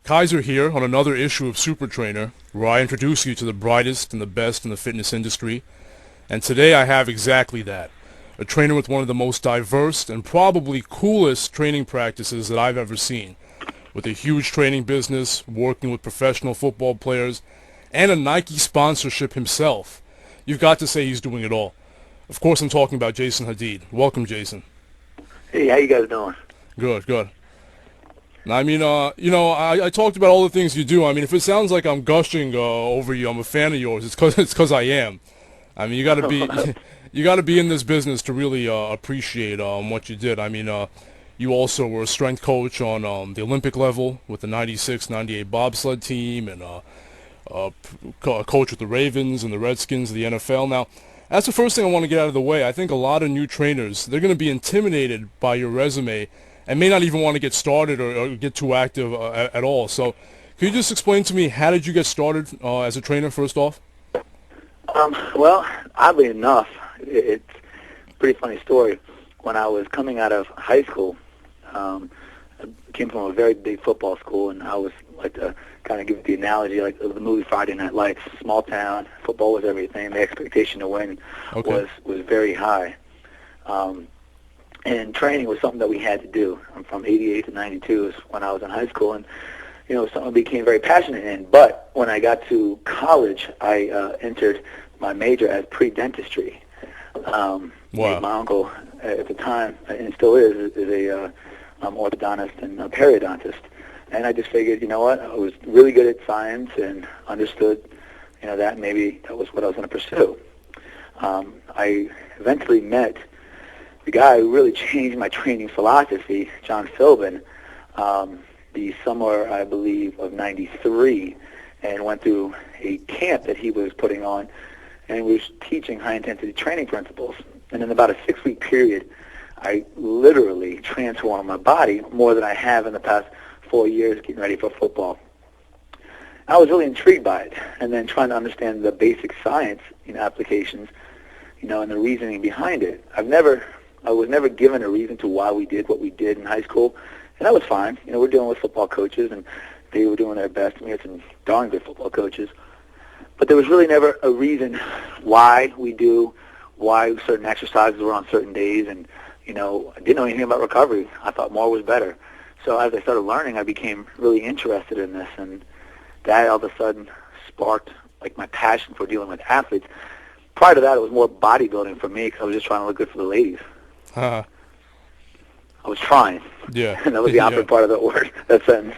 Kaiser here on another issue of Super Trainer, where I introduce you to the brightest and the best in the fitness industry. And today I have exactly that. A trainer with one of the most diverse and probably coolest training practices that I've ever seen. With a huge training business, working with professional football players, and a Nike sponsorship himself. You've got to say he's doing it all. Of course I'm talking about Jason Hadeed. Welcome, Jason. Hey, how you guys doing? Good, good. I mean, I talked about all the things you do. I mean, if it sounds like I'm gushing over you, I'm a fan of yours. It's 'cause I am. I mean, you got to be you got to be in this business to really appreciate what you did. I mean, you also were a strength coach on the Olympic level with the '96, '98 bobsled team, and a coach with the Ravens and the Redskins of the NFL. Now, that's the first thing I want to get out of the way. I think a lot of new trainers, they're going to be intimidated by your resume and may not even want to get started or get too active at all. So can you just explain to me, how did you get started as a trainer first off? Well, oddly enough, it's a pretty funny story. When I was coming out of high school, I came from a very big football school, and I was like to kind of give the analogy like of the movie Friday Night Lights. Small town, football was everything. The expectation to win was very high. And training was something that we had to do. I'm from 88 to 92 is when I was in high school, and something I became very passionate in. But when I got to college, I entered my major as pre-dentistry. Wow. My uncle at the time, and still is a orthodontist and a periodontist. And I just figured, you know what, I was really good at science and understood, that maybe that was what I was going to pursue. I eventually met the guy who really changed my training philosophy, John Philbin, the summer, I believe, of '93, and went through a camp that he was putting on, and we was teaching high-intensity training principles. And in about a 6-week period, I literally transformed my body more than I have in the past 4 years getting ready for football. I was really intrigued by it, and then trying to understand the basic science applications, and the reasoning behind it. I was never given a reason to why we did what we did in high school, and that was fine. We're dealing with football coaches, and they were doing their best. We had some darn good football coaches. But there was really never a reason why certain exercises were on certain days, and, I didn't know anything about recovery. I thought more was better. So as I started learning, I became really interested in this, and that all of a sudden sparked, like, my passion for dealing with athletes. Prior to that, it was more bodybuilding for me because I was just trying to look good for the ladies. Uh-huh. I was trying. Yeah. And that was the opposite part of that word, that sentence.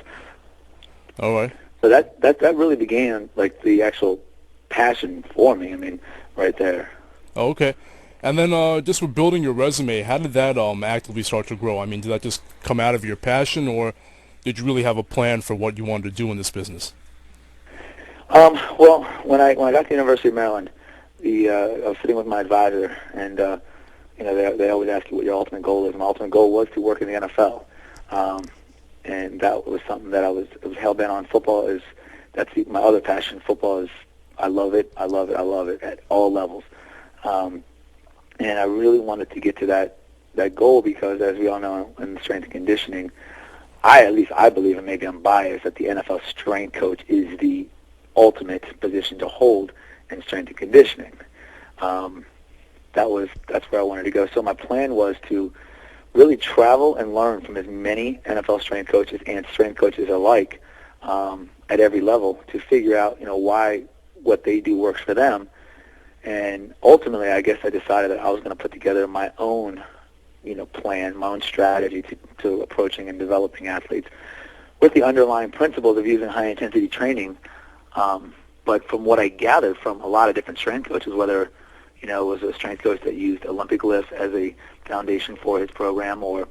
All right. So that really began, like, the actual passion for me, right there. Oh, okay. And then just with building your resume, how did that actively start to grow? I mean, did that just come out of your passion, or did you really have a plan for what you wanted to do in this business? Well, when I got to the University of Maryland, I was sitting with my advisor, and they always ask you what your ultimate goal is. My ultimate goal was to work in the NFL, and that was something that I was hell bent on. Football that's my other passion. Football is, I love it at all levels, and I really wanted to get to that goal because, as we all know, in strength and conditioning, at least I believe, and maybe I'm biased, that the NFL strength coach is the ultimate position to hold in strength and conditioning. That's where I wanted to go. So my plan was to really travel and learn from as many NFL strength coaches and strength coaches alike at every level to figure out, why what they do works for them. And ultimately, I guess I decided that I was going to put together my own, plan, my own strategy to approaching and developing athletes with the underlying principles of using high-intensity training. But from what I gathered from a lot of different strength coaches, whether it was a strength coach that used Olympic lifts as a foundation for his program, or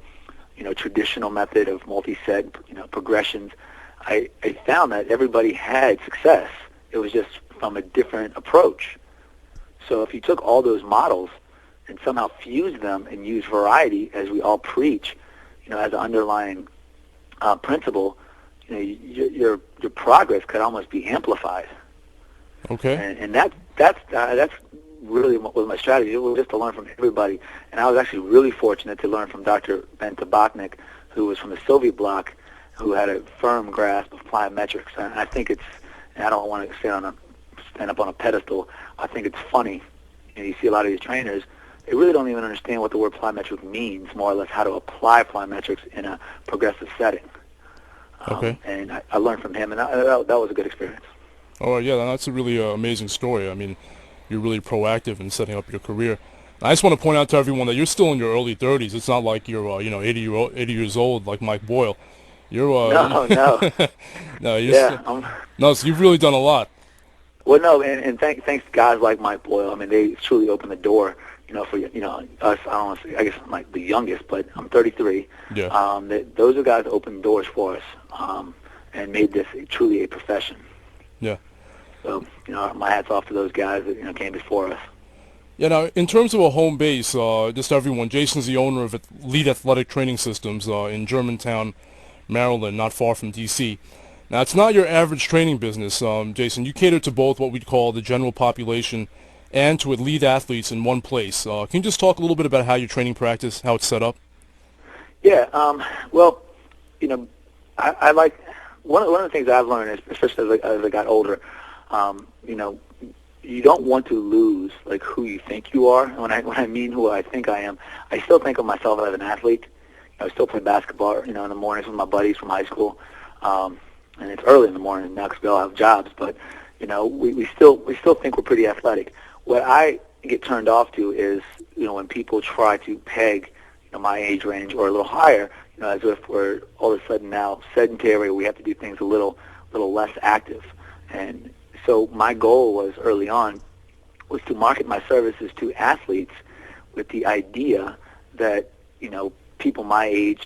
traditional method of multi-set progressions, I found that everybody had success. It was just from a different approach. So if you took all those models and somehow fused them and used variety, as we all preach, as an underlying principle, your progress could almost be amplified. Okay. And that's really what was my strategy. It was just to learn from everybody. And I was actually really fortunate to learn from Dr. Ben Tabachnik, who was from the Soviet bloc, who had a firm grasp of plyometrics. And I think and I don't want to stand up on a pedestal. I think it's funny. You see a lot of these trainers, they really don't even understand what the word plyometric means, more or less how to apply plyometrics in a progressive setting. Okay. And I learned from him, and that was a good experience. Oh, yeah, that's a really amazing story. I mean, you're really proactive in setting up your career. I just want to point out to everyone that you're still in your early 30s. It's not like you're, 80 years old like Mike Boyle. You're, No, no. no, you're Yeah. still, no, so you've really done a lot. Well, no, and thanks to guys like Mike Boyle. I mean, they truly opened the door, for us. I don't want to say, I guess I'm like the youngest, but I'm 33. Yeah. Those are guys that opened doors for us, and made this truly a profession. Yeah. So, my hat's off to those guys that came before us. Yeah, now, in terms of a home base, just everyone, Jason's the owner of Elite Athletic Training Systems in Germantown, Maryland, not far from D.C. Now, it's not your average training business, Jason. You cater to both what we'd call the general population and to elite athletes in one place. Can you just talk a little bit about how your training practice, how it's set up? Yeah, well, I like, one of the things I've learned, especially as I got older, you don't want to lose like who you think you are. And when I mean who I think I am, I still think of myself as an athlete. I still play basketball, in the mornings with my buddies from high school. And it's early in the morning now because we all have jobs, but we still think we're pretty athletic. What I get turned off to is when people try to peg my age range or a little higher, as if we're all of a sudden now sedentary. We have to do things a little less active. And so my goal was early on was to market my services to athletes with the idea that people my age